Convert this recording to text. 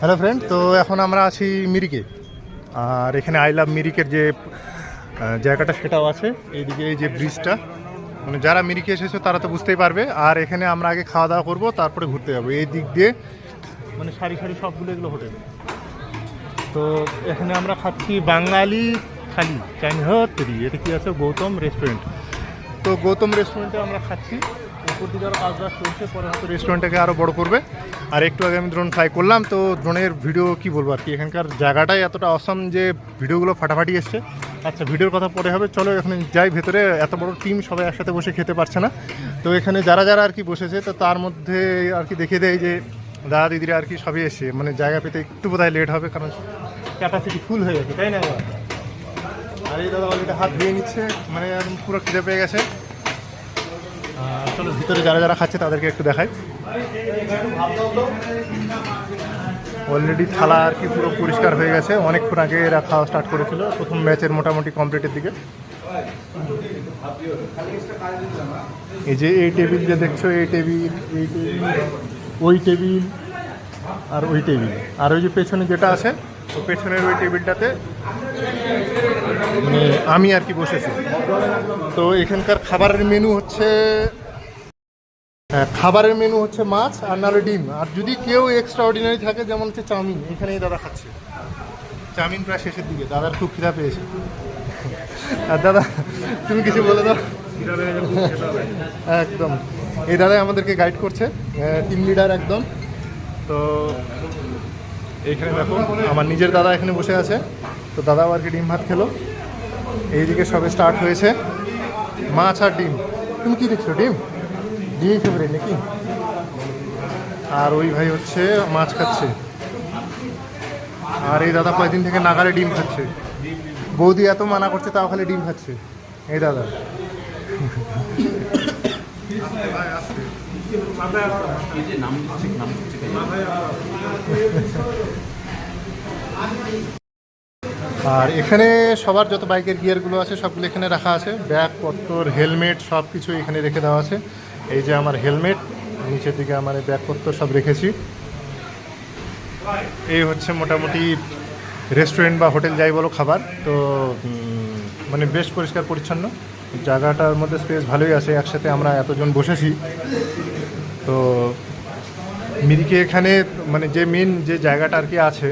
Hello friend, তো এখন আমরা আছি মিরিকে। আর এখানে আই লাভ মিরিকের যে জায়গাটা সেটাও আছে। এইদিকে এই যে ব্রিজটা, মানে যারা মিরিকে এসেছে তারা তো বুঝতেই পারবে। আর এখানে আমরা আগে খাওয়া দাওয়া করবো, তারপরে ঘুরতে যাবো। এই দিক দিয়ে মানে সারি সারি সবগুলো এগুলো হোটেল। তো এখানে আমরা খাচ্ছি বাঙালি থালি, চাইনিজ হরি। এটা কি আছে? গৌতম রেস্টুরেন্ট। তো গৌতম রেস্টুরেন্টে আমরা খাচ্ছি। উপর দিকে আরও কাজ বাজ চলছে, পরে হয়তো রেস্টুরেন্টটাকে আরও বড় করবে। আর একটু আগে আমি ড্রোন ফ্লাই করলাম, তো ড্রোনের ভিডিও কি বলবো আর কি, এখানকার জায়গাটাই এতটা অসম যে ভিডিওগুলো ফাটাফাটি এসছে। আচ্ছা, ভিডিওর কথা পরে হবে, চলো এখানে যাই ভেতরে। এত বড় টিম সবাই একসাথে বসে খেতে পারছে না। তো এখানে যারা যারা আর কি বসেছে, তো তার মধ্যে আর কি দেখিয়ে দেয় যে দাদা দিদিরা আর কি সবই এসে, মানে জায়গা পেতে একটু বোধহয় লেট হবে, কারণ ক্যাপাসিটি ফুল হয়ে গেছে, তাই না? আর এই দাদা অলরেডি হাত ধুয়ে নিচ্ছে, মানে একদম পুরো খিদে পেয়ে গেছে। চলো ভিতরে যারা যারা খাচ্ছে তাদেরকে একটু দেখাই। অলরেডি থালা আর কি পুরো পরিষ্কার হয়ে গেছে, অনেকক্ষণ আগে এরা খাওয়া স্টার্ট করেছিল, প্রথম ম্যাচের মোটামুটি কমপ্লিটের দিকে। এই যে এই টেবিল যে দেখছো, এই টেবিল, এই টেবিল, ওই টেবিল, আর ওই টেবিল, আর ওই যে পেছনে যেটা আছে, তো পেছনের ওই টেবিলটাতে মানে আমি আর কি বসেছি। তো এখানকার খাবারের মেনু হচ্ছে মাছ আর নাহলে ডিম। আর যদি কেউ এক্সট্রা অর্ডিনারি থাকে, যেমন হচ্ছে চাউমিন, এখানেই দাদা খাচ্ছে চাউমিন প্রায় শেষের দিকে। দাদার খুব খিদা পেয়েছে। আর দাদা তুমি কিছু বলে দাও। একদম, এই দাদাই আমাদেরকে গাইড করছে, টিম লিডার একদম। তো এইখানে দেখো আমার নিজের দাদা এখানে বসে আছে। তো দাদাও আর কি ডিম ভাত খেলো। এইদিকে সবে স্টার্ট হয়েছে মাছ আর ডিম। তুমি কি দেখছো? ডিমই ফেভারিট নাকি? আর ওই ভাই হচ্ছে মাছ খাচ্ছে। আর এই দাদা কয়েকদিন থেকে নাগালে ডিম খাচ্ছে। বৌদি এত মানা করছে, তাও খালি ডিম খাচ্ছে এই দাদা। আর এখানে সবার যত বাইকের গিয়ারগুলো আছে সবগুলো এখানে রাখা আছে। ব্যাগপত্র, হেলমেট সব কিছু এখানে রেখে দেওয়া আছে। এই যে আমার হেলমেট, নিচের দিকে আমার এই ব্যাগপত্র সব রেখেছি। এই হচ্ছে মোটামুটি রেস্টুরেন্ট বা হোটেল যাই বলো খাবার। তো মানে বেশ পরিষ্কার পরিচ্ছন্ন, জায়গাটার মধ্যে স্পেস ভালোই আছে। একসাথে আমরা এতজন বসেছি। তো মিরিকে এখানে মানে যে মেন যে জায়গাটা আর কি আছে,